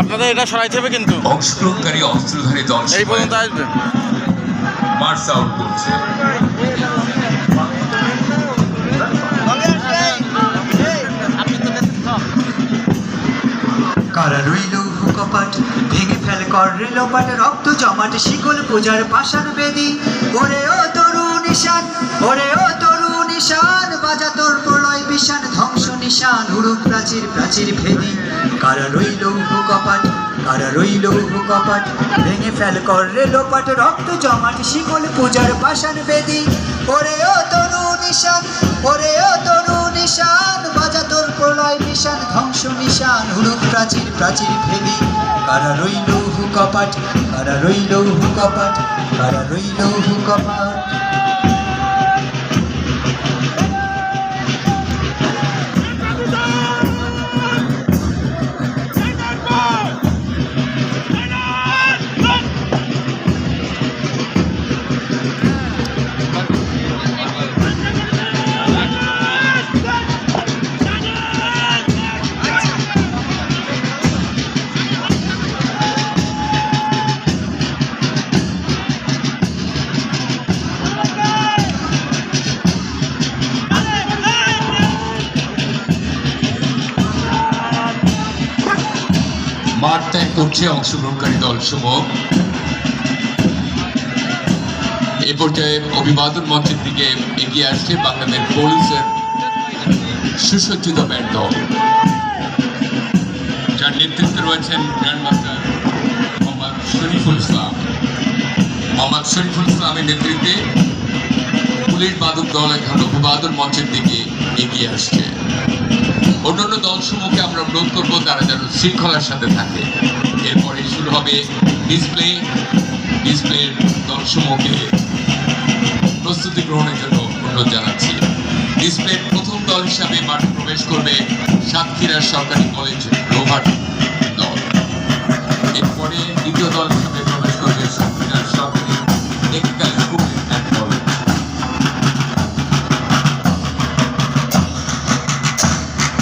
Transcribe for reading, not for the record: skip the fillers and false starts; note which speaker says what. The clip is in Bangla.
Speaker 1: আপনাদের এটা সরাইতে হবে কিন্তু
Speaker 2: অংশগ্রহণকারী অস্ত্রধারী দল
Speaker 1: এই পর্যন্ত আসবে
Speaker 2: মার্চ আউট করছে।
Speaker 3: কারা রইল কপাট ভেঙে ফেল কর রেলোপাট রক্ত জমাট শিকল পূজার পাষাণ বেদি ওরে ও তরু নিশান ওরে ও তরু নিশান বাজা তোর প্রলয় বিশান ধ্বংস নিশান উড়ুক প্রাচীর প্রাচীর ভেদি কারা রইল কপাট কারা রইল কপাট ভেঙে ফেল কর রেলোপাট রক্ত জমাট শিকল পূজার পাষাণ বেদি ওরে ও তরু নিশান ওরে ও তরু নিশান বাজা তোর প্রলয় নিশান ধ্বংস নিশান উড়ুক প্রাচীর প্রাচীর ভেদি কারা রইল কপাট কারা রইল কপাট কারা রইল কপাট
Speaker 2: মাঠ ত্যাগ করছে অংশগ্রহণকারী দলসমূহ। এ পর্যায়ে অভিবাদন মঞ্চের দিকে এগিয়ে আসছে বাংলাদেশ পুলিশের সুসজ্জিত ব্যান্ড দল, যার নেতৃত্বে রয়েছেন গ্র্যান্ডমাস্টার মোহাম্মদ শরীফুল ইসলাম। মোহাম্মদ শরীফুল ইসলামের নেতৃত্বে পুলিশ বাদক দল এখন অভিবাদন মঞ্চের দিকে এগিয়ে আসছে। অন্যান্য দলসমূহকে আমরা অনুরোধ করবো তারা যেন শৃঙ্খলার সাথে থাকে। এরপরে শুরু হবে ডিসপ্লের দলসমূহকে প্রস্তুতি গ্রহণের জন্য অনুরোধ জানাচ্ছি। ডিসপ্লের প্রথম দল হিসাবে মাঠে প্রবেশ করবে সাতক্ষীরা সরকারি কলেজ রোভার দল। এরপরে দ্বিতীয় দল